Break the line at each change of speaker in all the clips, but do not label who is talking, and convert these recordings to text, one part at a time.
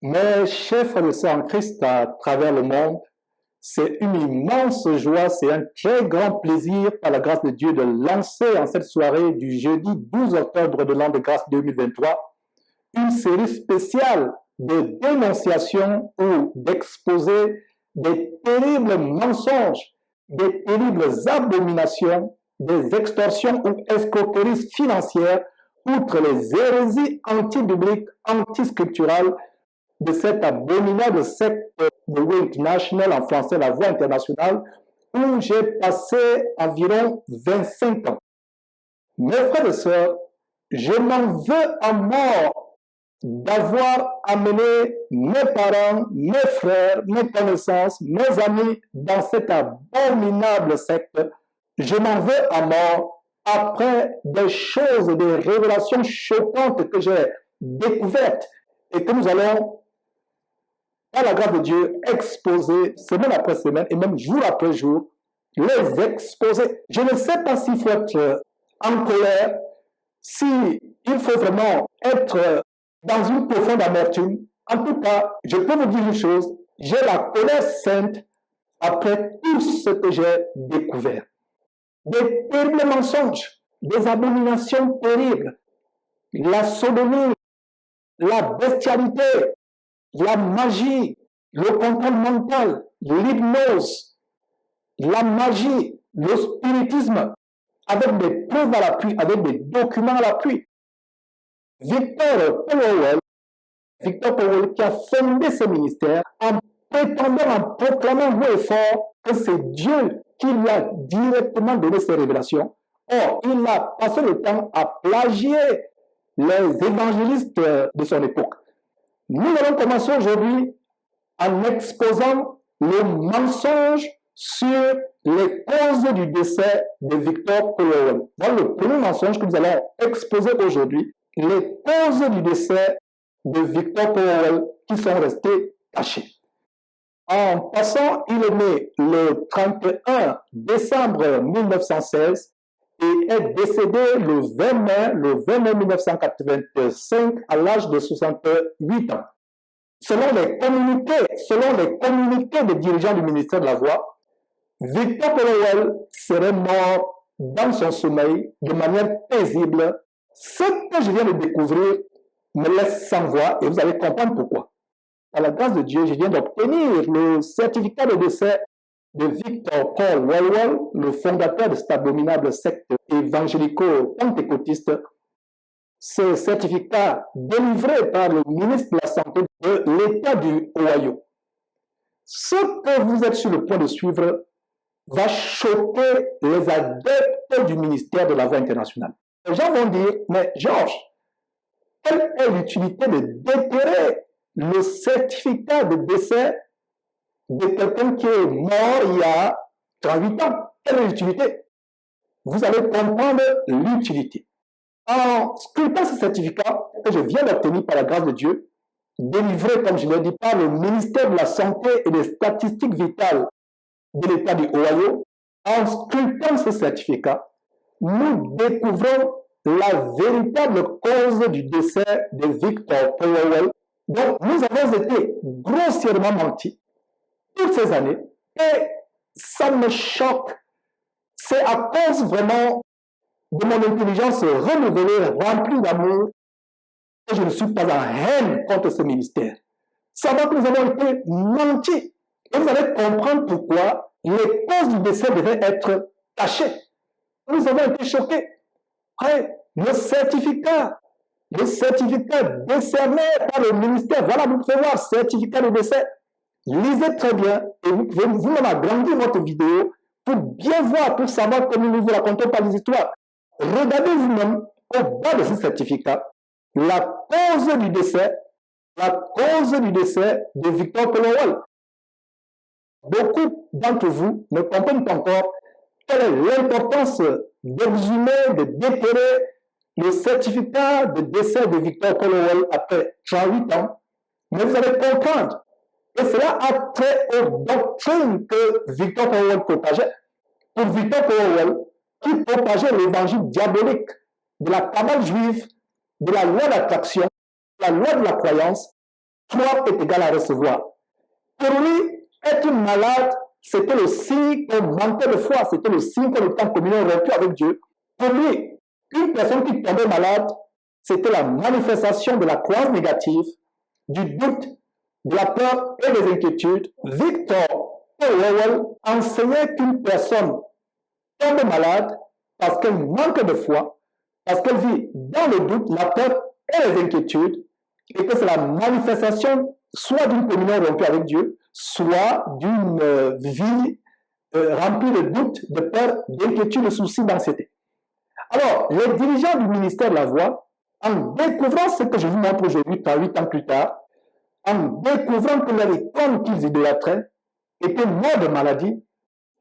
Mes chers frères et sœurs en Christ à travers le monde, c'est une immense joie, c'est un très grand plaisir par la grâce de Dieu de lancer en cette soirée du jeudi 12 octobre de l'an de grâce 2023 une série spéciale de dénonciations ou d'exposer des terribles mensonges, des terribles abominations, des extorsions ou escroqueries financières, outre les hérésies anti-bibliques, anti-scripturales de cette abominable secte de Way International, en français la Voie internationale, où j'ai passé environ 25 ans. Mes frères et sœurs, je m'en veux à mort d'avoir amené mes parents, mes frères, mes connaissances, mes amis dans cette abominable secte. Je m'en veux à mort après des choses, des révélations choquantes que j'ai découvertes et que nous allons, par la grâce de Dieu, exposer semaine après semaine et même jour après jour, les exposer. Je ne sais pas s'il faut être en colère, s'il faut vraiment être dans une profonde amertume. En tout cas, je peux vous dire une chose, j'ai la colère sainte après tout ce que j'ai découvert. Des terribles mensonges, des abominations terribles, la sodomie, la bestialité, la magie, le contrôle mental, l'hypnose, la magie, le spiritisme, avec des preuves à l'appui, avec des documents à l'appui. Victor Powell qui a fondé ce ministère en prétendant, en proclamant haut et fort que c'est Dieu qui lui a directement donné ces révélations. Or, il a passé le temps à plagier les évangélistes de son époque. Nous allons commencer aujourd'hui en exposant le mensonge sur les causes du décès de Victor Powell. Voilà le premier mensonge que nous allons exposer aujourd'hui, les causes du décès de Victor Powell qui sont restées cachées. En passant, il est né le 31 décembre 1916 et est décédé le 20 mai 1985 à l'âge de 68 ans. Selon les communiqués des dirigeants du ministère de la Voie, Victor Powell serait mort dans son sommeil de manière paisible. Ce que je viens de découvrir me laisse sans voix et vous allez comprendre pourquoi. Par la grâce de Dieu, je viens d'obtenir le certificat de décès de Victor Paul Wellwell, le fondateur de cette abominable secte évangélico-pentecôtiste. Ce certificat délivré par le ministre de la Santé de l'État du Ohio. Ce que vous êtes sur le point de suivre va choquer les adeptes du ministère de la Voie internationale. Les gens vont dire, mais Georges, quelle est l'utilité de déterrer le certificat de décès de quelqu'un qui est mort il y a 38 ans? Quelle est l'utilité? Vous allez comprendre l'utilité. En sculptant ce certificat que je viens d'obtenir par la grâce de Dieu, délivré, comme je l'ai dit, par le ministère de la Santé et des Statistiques vitales de l'État du Ohio, en sculptant ce certificat, nous découvrons la véritable cause du décès de Victor Powell. Donc, nous avons été grossièrement mentis toutes ces années et ça me choque. C'est à cause vraiment de mon intelligence renouvelée, remplie d'amour, que je ne suis pas en haine contre ce ministère. Savoir que nous avons été mentis. Et vous allez comprendre pourquoi les causes du décès devaient être cachées. Nous avons été choqués. Le certificat décerné par le ministère, voilà, vous pouvez voir, certificat de décès. Lisez très bien et vous pouvez vous-même agrandir votre vidéo pour bien voir, pour savoir comment nous vous racontons pas les histoires. Regardez vous-même au bas de ce certificat la cause du décès de Victor Powell. Beaucoup d'entre vous ne comprennent pas encore quelle est l'importance d'exhumer, de déterrer le certificat de décès de Victor Powell après 38 ans. Mais vous allez comprendre. Et cela a trait aux doctrines que Victor Powell propageait. Pour Victor Powell, qui propageait l'évangile diabolique de la cabale juive, de la loi d'attraction, de la loi de la croyance, toi est égal à recevoir. Pour lui, être malade, c'était le signe qu'on manquait de foi, c'était le signe qu'on était en communion rompue avec Dieu. Pour lui, une personne qui tombait malade, c'était la manifestation de la croyance négative, du doute, de la peur et des inquiétudes. Victor Powell enseignait qu'une personne tombe malade parce qu'elle manque de foi, parce qu'elle vit dans le doute, la peur et les inquiétudes, et que c'est la manifestation soit d'une communion rompue avec Dieu, soit d'une vie remplie de doutes, de peur, d'inquiétude, de soucis, d'anxiété. Alors, les dirigeants du ministère de la Voix, en découvrant ce que je vous montre aujourd'hui, 8 ans plus tard, en découvrant que les icônes qu'ils idolâtraient étaient morts de maladie,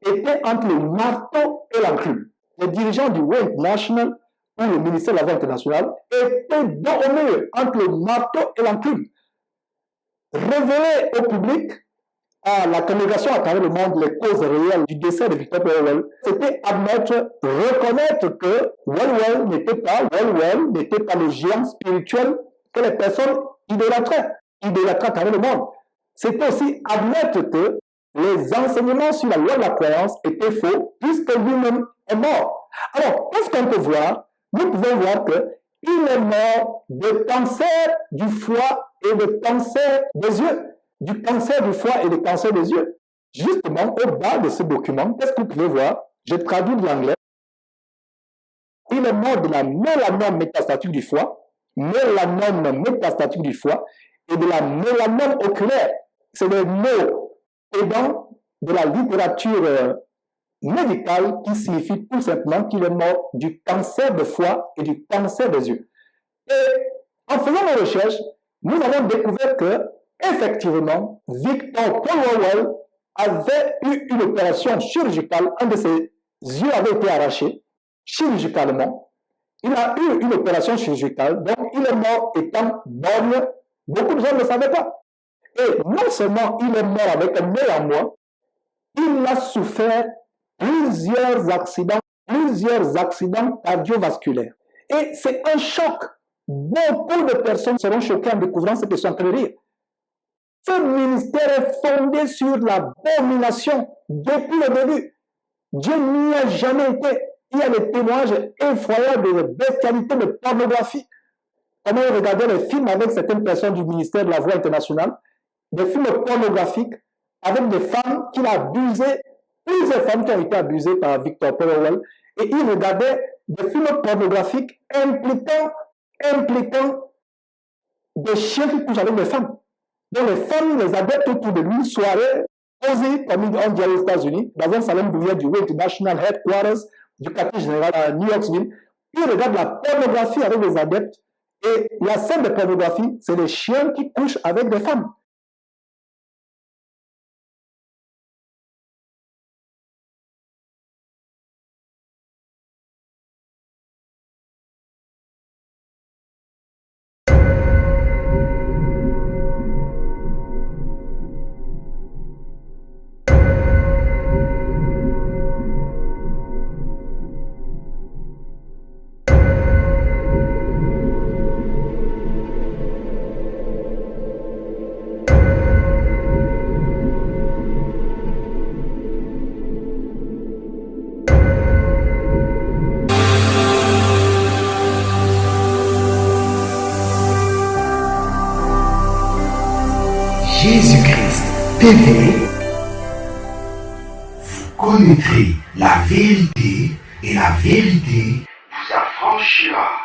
étaient entre le marteau et l'enclume. Les dirigeants du Way International ou le ministère de la Voix internationale étaient dos au mur entre le marteau et l'enclume. Révéler au public, à la congrégation à travers le monde, les causes réelles du décès de Victor Powell, c'était admettre, reconnaître que Wellwell n'était pas le géant spirituel que les personnes idolâtraient à travers le monde. C'était aussi admettre que les enseignements sur la loi de la croyance étaient faux, puisque lui-même est mort. Alors, qu'est-ce qu'on peut voir? Nous pouvons voir qu'il est mort de cancer du foie et de cancer des yeux. Du cancer du foie et du cancer des yeux. Justement, au bas de ce document, qu'est-ce que vous pouvez voir? Je traduis de l'anglais. Il est mort de la mélanome métastatique du foie, mélanome métastatique du foie, et de la mélanome oculaire. C'est des mots aidants de la littérature médicale qui signifie tout simplement qu'il est mort du cancer de foie et du cancer des yeux. Et en faisant nos recherches, nous avons découvert que, effectivement, Victor Powell avait eu une opération chirurgicale. Un de ses yeux avait été arraché chirurgicalement. Il a eu une opération chirurgicale, donc il est mort étant borgne. Beaucoup de gens ne le savaient pas. Et non seulement il est mort avec un nez en moins, il a souffert plusieurs accidents cardiovasculaires. Et c'est un choc. Beaucoup de personnes seront choquées en découvrant ce que sont en train de dire. Ce ministère est fondé sur l'abomination depuis le début. Dieu n'y a jamais été. Il y a des témoignages effroyables de bestialité, de pornographie. Comment ils regardaient les films avec certaines personnes du ministère de la Voix internationale, des films pornographiques avec des femmes qu'il a abusées, plusieurs femmes qui ont été abusées par Victor Powell, et ils regardaient des films pornographiques impliquant des chiens qui couchent avec des femmes. Donc les femmes, les adeptes autour de lui, une soirée posée, comme on dit aux États-Unis, dans un salon bouillant du Way International Headquarters du quartier général à New Yorkville, ils regardent la pornographie avec les adeptes. Et la scène de pornographie, c'est des chiens qui couchent avec des femmes.
Jésus-Christ TV, vous connaîtrez la vérité et la vérité vous affranchira.